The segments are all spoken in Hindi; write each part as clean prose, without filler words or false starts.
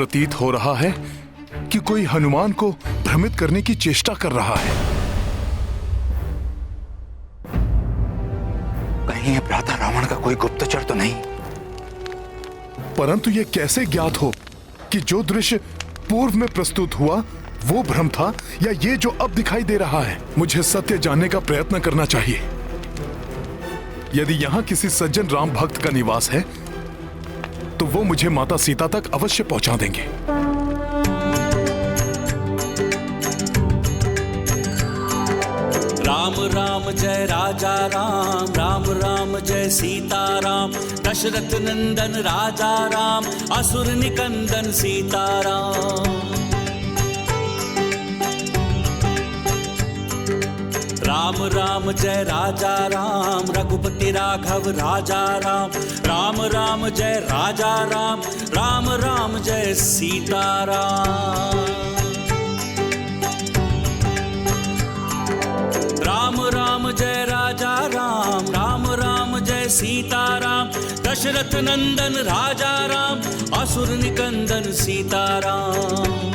प्रतीत हो रहा है कि कोई हनुमान को भ्रमित करने की चेष्टा कर रहा है। कहीं ये भ्राता रावण का कोई गुप्तचर तो नहीं? परंतु यह कैसे ज्ञात हो कि जो दृश्य पूर्व में प्रस्तुत हुआ वो भ्रम था या ये जो अब दिखाई दे रहा है? मुझे सत्य जानने का प्रयत्न करना चाहिए। यदि यहां किसी सज्जन राम भक्त का निवास है तो वो मुझे माता सीता तक अवश्य पहुंचा देंगे। राम राम जय राजा राम, राम राम जय सीता राम। दशरथ नंदन राजा राम, असुर निकंदन सीता राम। राम राम जय राजा राम, रघुपति राघव राजा राम। राम राम जय राजा राम, राम राम जय सीता राम। राम राम जय राजा राम, राम राम जय सीता राम। दशरथ नंदन राजा राम, असुर निकंदन सीता राम।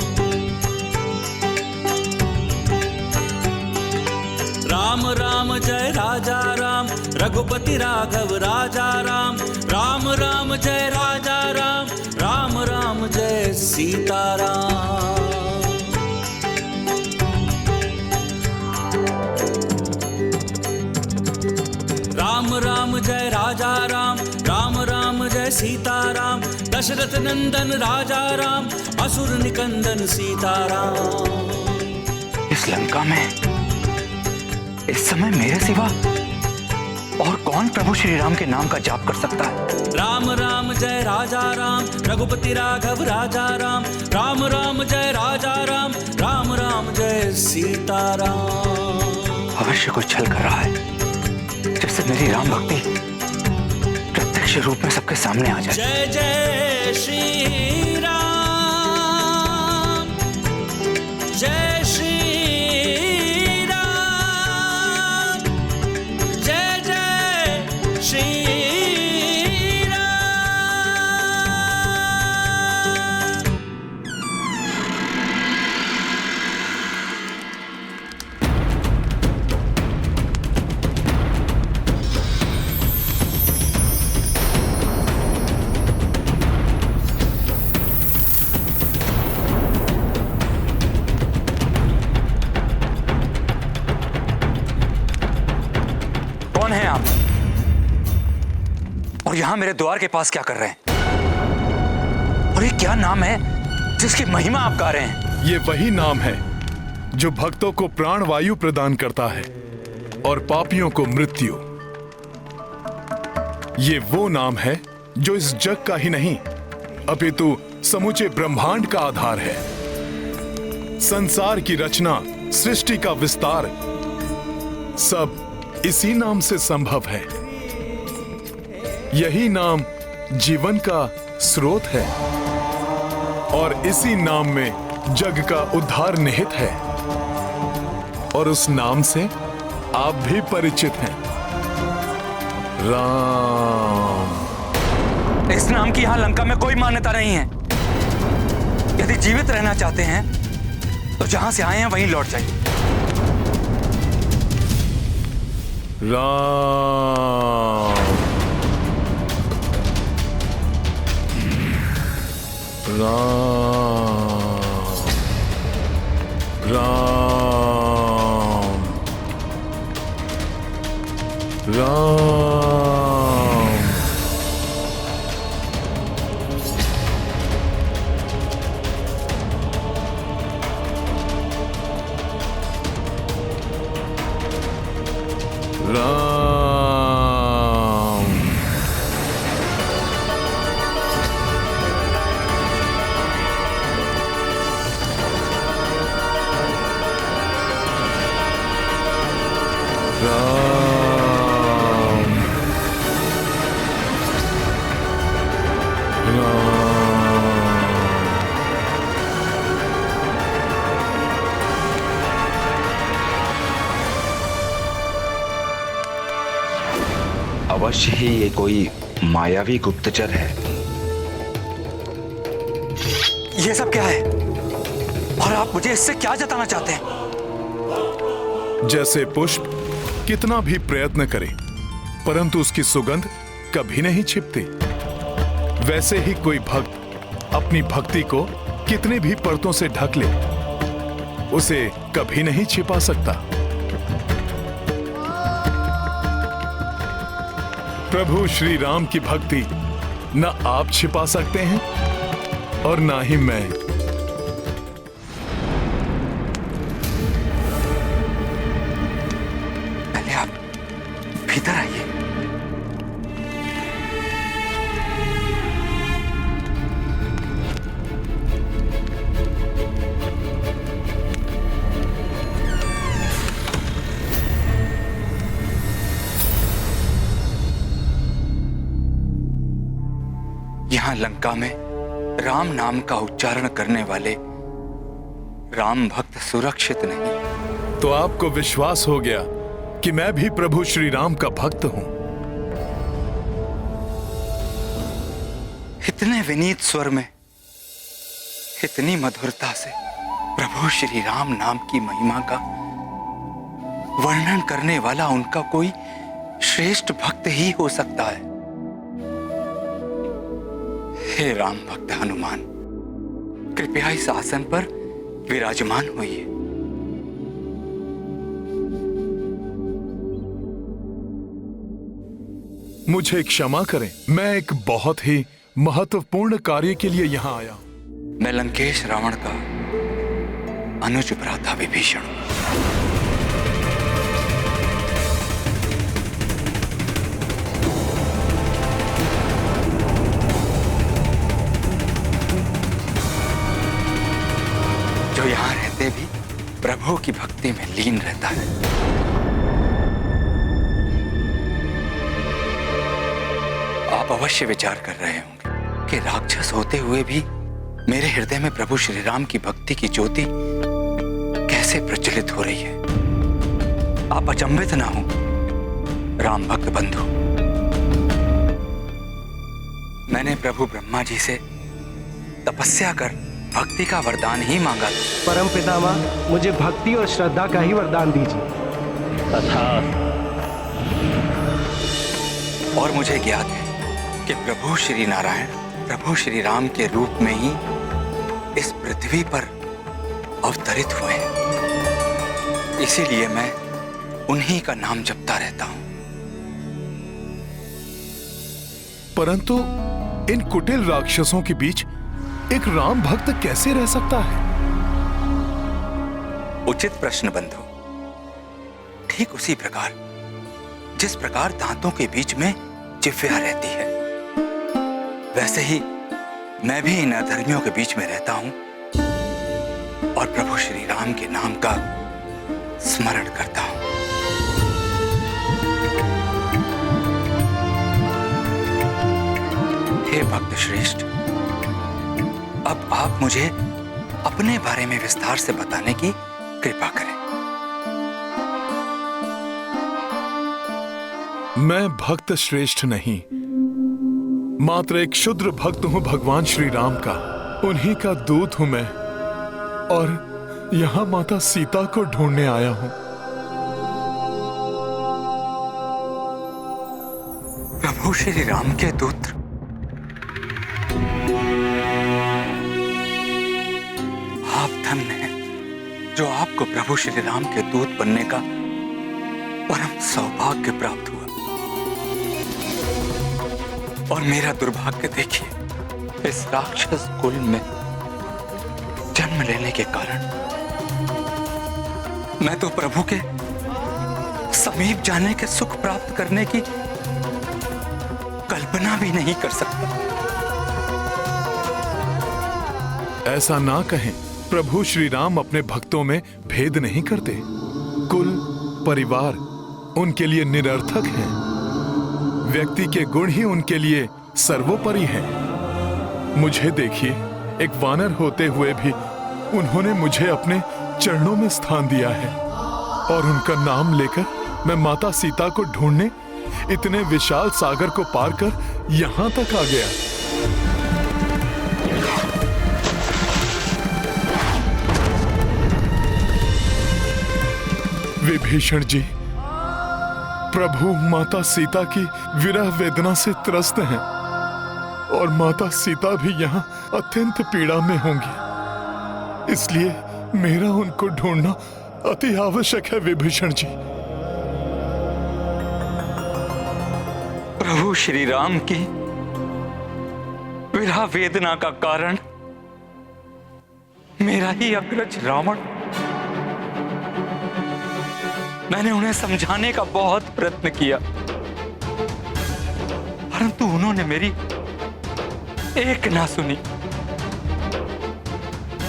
राम राम जय राजा राम, रघुपति राघव राजा राम। राम राम जय राजा राम, राम राम जय सीता राम। राम राम जय राजा राम, राम राम जय सीता राम। दशरथ नंदन राजा राम, असुर निकंदन सीता राम। इस लंका में इस समय मेरे सिवा और कौन प्रभु श्री राम के नाम का जाप कर सकता है? राम राम जय राजा राम, रघुपति राघव राजा राम। राम राम जय राजा राम, राम राम जय सीता राम। अवश्य कुछ छल कर रहा है जिससे मेरी राम भक्ति प्रत्यक्ष रूप में सबके सामने आ जाए। जय जय श्री राम, जय श्री राम, जय जय श्री राम। कौन है आप? और यहां मेरे द्वार के पास क्या कर रहे हैं? और ये क्या नाम है जिसकी महिमा आप गा रहे हैं? ये वही नाम है जो भक्तों को प्राण वायु प्रदान करता है और पापियों को मृत्यु। ये वो नाम है जो इस जग का ही नहीं अपितु समूचे ब्रह्मांड का आधार है। संसार की रचना, सृष्टि का विस्तार सब इसी नाम से संभव है। यही नाम जीवन का स्रोत है और इसी नाम में जग का उद्धार निहित है। और उस नाम से आप भी परिचित हैं, राम। इस नाम की यहां लंका में कोई मान्यता नहीं है। यदि जीवित रहना चाहते हैं तो जहां से आए हैं वहीं लौट जाइए। राम, राम, राम, राम। राम, राम, अवश्य ही ये कोई मायावी गुप्तचर है ये सब क्या है और आप मुझे इससे क्या जताना चाहते हैं? जैसे पुष्प कितना भी प्रयत्न करे परंतु उसकी सुगंध कभी नहीं छिपती, वैसे ही कोई भक्त अपनी भक्ति को कितने भी परतों से ढक ले उसे कभी नहीं छिपा सकता। प्रभु श्री राम की भक्ति न आप छिपा सकते हैं और ना ही मैं। पहले आप भीतर आइए। यहां लंका में राम नाम का उच्चारण करने वाले राम भक्त सुरक्षित नहीं। तो आपको विश्वास हो गया कि मैं भी प्रभु श्री राम का भक्त हूं। इतने विनीत स्वर में, इतनी मधुरता से प्रभु श्री राम नाम की महिमा का वर्णन करने वाला उनका कोई श्रेष्ठ भक्त ही हो सकता है। हे राम भक्त हनुमान, कृपया इस आसन पर विराजमान होइए। मुझे क्षमा करें, मैं एक बहुत ही महत्वपूर्ण कार्य के लिए यहाँ आया हूं। मैं लंकेश रावण का अनुज भ्राता विभीषण हूं। जो यहां रहते भी प्रभु की भक्ति में लीन रहता है। आप अवश्य विचार कर रहे होंगे कि राक्षस होते हुए भी मेरे हृदय में प्रभु श्री राम की भक्ति की ज्योति कैसे प्रज्वलित हो रही है। आप अचंभित ना हो राम भक्त बंधु। मैंने प्रभु ब्रह्मा जी से तपस्या कर भक्ति का वरदान ही मांगा था। परम पितामह, मुझे भक्ति और श्रद्धा का ही वरदान दीजिए। और मुझे ज्ञात है कि प्रभु श्री नारायण प्रभु श्री राम के रूप में ही इस पृथ्वी पर अवतरित हुए हैं। इसीलिए मैं उन्हीं का नाम जपता रहता हूं। परंतु इन कुटिल राक्षसों के बीच एक राम भक्त कैसे रह सकता है? उचित प्रश्न बंधु। ठीक उसी प्रकार जिस प्रकार दांतों के बीच में जिह्वा रहती है, वैसे ही मैं भी इन अधर्मियों के बीच में रहता हूं और प्रभु श्री राम के नाम का स्मरण करता हूं। हे भक्त श्रेष्ठ, अब आप मुझे अपने बारे में विस्तार से बताने की कृपा करें। मैं भक्त श्रेष्ठ नहीं, मात्र एक क्षुद्र भक्त हूं भगवान श्री राम का। उन्हीं का दूत हूं मैं और यहां माता सीता को ढूंढने आया हूं। प्रभु श्री राम के दूत? आप धन्य हैं जो आपको प्रभु श्री राम के दूत बनने का परम सौभाग्य प्राप्त हुआ। और मेरा दुर्भाग्य देखिए, इस राक्षस कुल में जन्म लेने के कारण मैं तो प्रभु के समीप जाने के सुख प्राप्त करने की कल्पना भी नहीं कर सकता। ऐसा ना कहें, प्रभु श्री राम अपने भक्तों में भेद नहीं करते। कुल परिवार उनके लिए निरर्थक हैं। व्यक्ति के गुण ही उनके लिए सर्वोपरि हैं। मुझे देखिए, एक वानर होते हुए भी उन्होंने मुझे अपने चरणों में स्थान दिया है और उनका नाम लेकर मैं माता सीता को ढूंढने इतने विशाल सागर को पार कर यहां तक आ गया। विभीषण जी, प्रभु माता सीता की विरह वेदना से त्रस्त हैं और माता सीता भी यहाँ अत्यंत पीड़ा में होंगी, इसलिए मेरा उनको ढूंढना अति आवश्यक है विभीषण जी। प्रभु श्री राम की विरह वेदना का कारण मेरा ही अग्रज रावण। मैंने उन्हें समझाने का बहुत प्रयत्न किया, परंतु उन्होंने मेरी एक ना सुनी।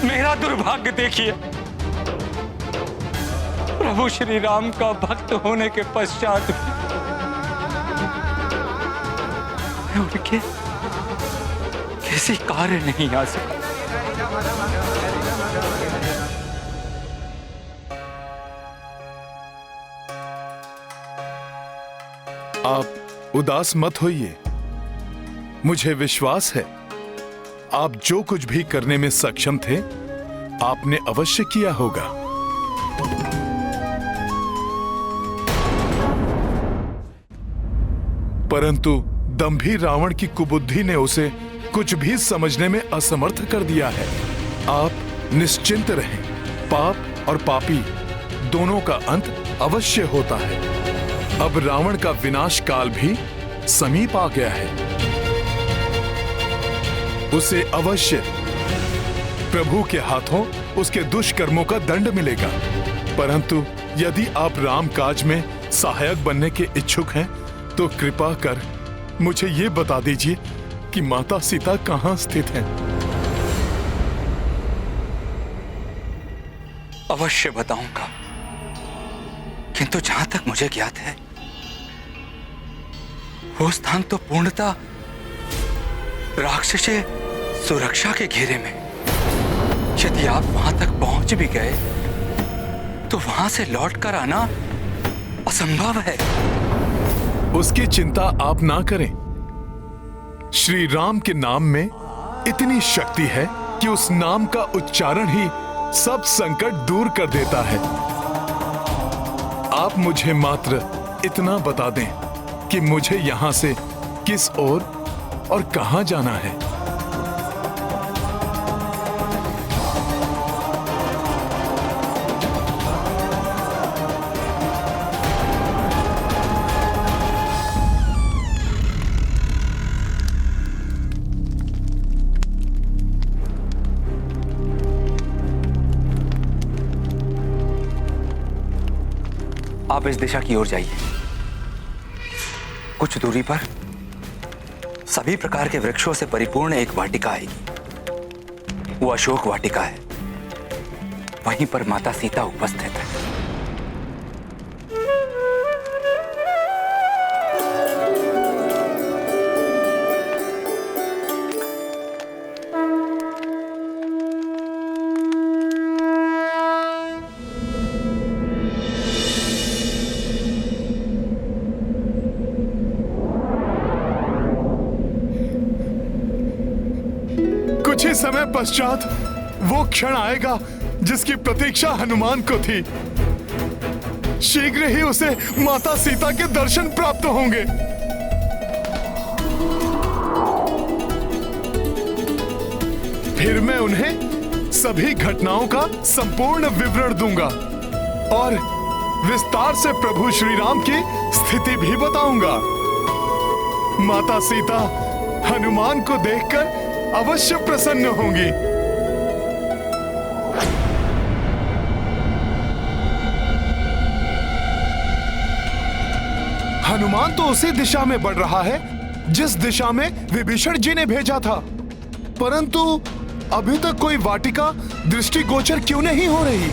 मेरा दुर्भाग्य देखिए, प्रभु श्री राम का भक्त होने के पश्चात मैं उनके किसी कार्य नहीं आ सका। आप उदास मत होइए, मुझे विश्वास है आप जो कुछ भी करने में सक्षम थे आपने अवश्य किया होगा। परंतु दंभी रावण की कुबुद्धि ने उसे कुछ भी समझने में असमर्थ कर दिया है। आप निश्चिंत रहें, पाप और पापी दोनों का अंत अवश्य होता है। अब रावण का विनाश काल भी समीप आ गया है, उसे अवश्य प्रभु के हाथों उसके दुष्कर्मों का दंड मिलेगा। परंतु यदि आप राम काज में सहायक बनने के इच्छुक हैं तो कृपा कर मुझे ये बता दीजिए कि माता सीता कहाँ स्थित हैं। अवश्य बताऊंगा, किंतु जहां तक मुझे ज्ञात है वो स्थान तो पूर्णतः राक्षसी सुरक्षा के घेरे में। यदि आप वहां तक पहुंच भी गए तो वहां से लौटकर आना असंभव है। उसकी चिंता आप ना करें। श्री राम के नाम में इतनी शक्ति है कि उस नाम का उच्चारण ही सब संकट दूर कर देता है। आप मुझे मात्र इतना बता दें कि मुझे यहां से किस ओर और कहां जाना है। आप इस दिशा की ओर जाइए। कुछ दूरी पर सभी प्रकार के वृक्षों से परिपूर्ण एक वाटिका आएगी। वो अशोक वाटिका है, वहीं पर माता सीता उपस्थित है। कुछ ही समय पश्चात वो क्षण आएगा जिसकी प्रतीक्षा हनुमान को थी। शीघ्र ही उसे माता सीता के दर्शन प्राप्त होंगे। फिर मैं उन्हें सभी घटनाओं का संपूर्ण विवरण दूंगा और विस्तार से प्रभु श्री राम की स्थिति भी बताऊंगा। माता सीता हनुमान को देखकर अवश्य प्रसन्न होंगी। हनुमान तो उसी दिशा में बढ़ रहा है जिस दिशा में विभीषण जी ने भेजा था, परंतु अभी तक कोई वाटिका दृष्टिगोचर क्यों नहीं हो रही?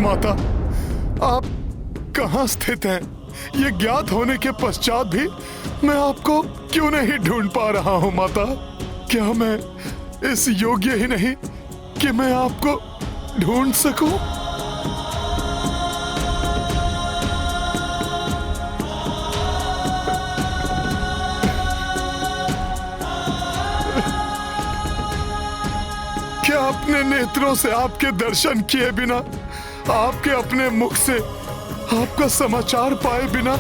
माता, आप कहाँ स्थित हैं? ये ज्ञात होने के पश्चात भी मैं आपको क्यों नहीं ढूंढ पा रहा हूँ माता? क्या मैं इस योग्य ही नहीं कि मैं आपको ढूंढ सकूं? क्या अपने नेत्रों से आपके दर्शन किए बिना, आपके अपने मुख से आपका समाचार पाए बिना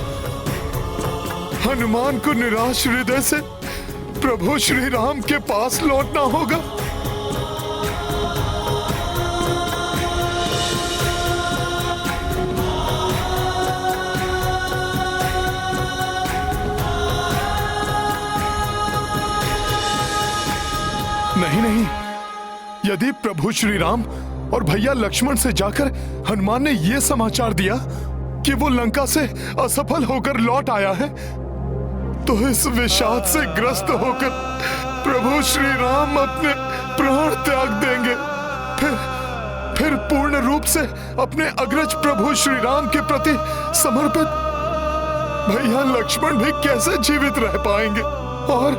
हनुमान को निराश हृदय से प्रभु श्री राम के पास लौटना होगा? नहीं नहीं, यदि प्रभु श्री राम और भैया लक्ष्मण से जाकर हनुमान ने यह समाचार दिया कि वो लंका से असफल होकर लौट आया है, तो इस विषाद से ग्रस्त होकर प्रभु श्री राम अपने प्राण त्याग देंगे। फिर पूर्ण रूप से अपने अग्रज प्रभु श्री राम के प्रति समर्पित भैया लक्ष्मण भी कैसे जीवित रह पाएंगे? और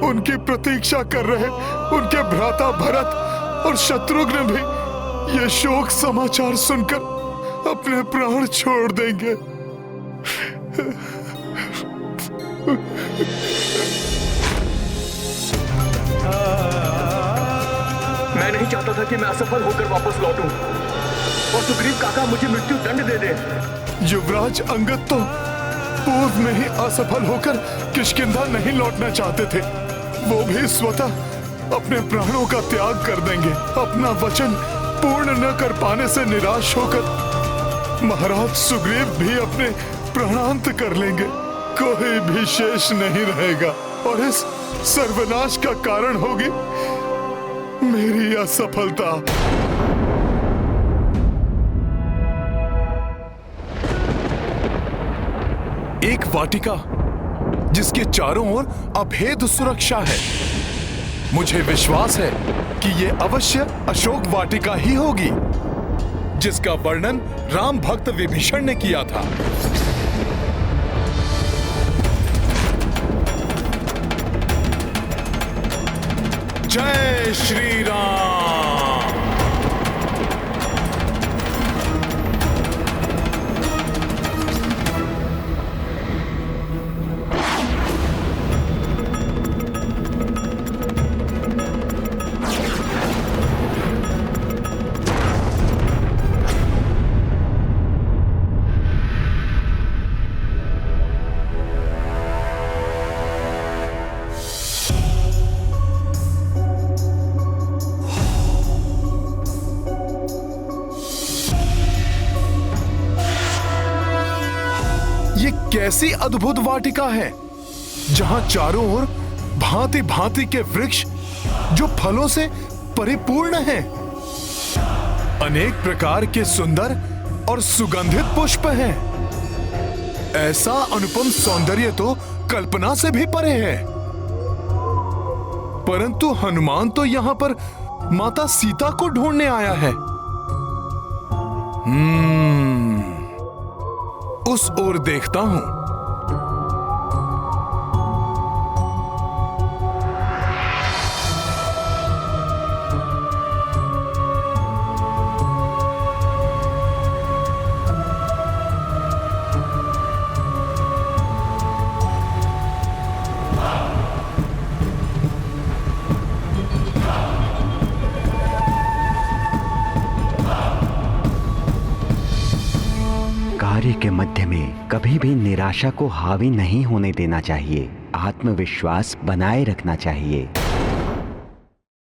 उनकी प्रतीक्षा कर रहे उनके भ्राता भरत और शत्रुघ्न भी ये शोक समाचार सुनकर अपने प्राण छोड़ देंगे। मैं नहीं चाहता था कि मैं असफल होकर वापस लौटूं और सुग्रीव काका मुझे मृत्यु दंड दे दे। युवराज अंगद तो पूर्व में ही असफल होकर किष्किंधा नहीं लौटना चाहते थे। वो भी स्वतः अपने प्राणों का त्याग कर देंगे। अपना वचन पूर्ण न कर पाने से निराश होकर महाराज सुग्रीव भी अपने प्राणांत कर लेंगे। कोई भी शेष नहीं रहेगा और इस सर्वनाश का कारण होगी मेरी असफलता। एक वाटिका जिसके चारों ओर अभेद सुरक्षा है। मुझे विश्वास है कि ये अवश्य अशोक वाटिका ही होगी जिसका वर्णन राम भक्त विभीषण ने किया था। जय श्री राम। कैसी अद्भुत वाटिका है जहां चारों ओर भांति भांति के वृक्ष जो फलों से परिपूर्ण हैं। अनेक प्रकार के सुंदर और सुगंधित पुष्प हैं। ऐसा अनुपम सौंदर्य तो कल्पना से भी परे है। परंतु हनुमान तो यहां पर माता सीता को ढूंढने आया है। उस ओर देखता हूं। कार्य के मध्य में कभी भी निराशा को हावी नहीं होने देना चाहिए। आत्मविश्वास बनाए रखना चाहिए।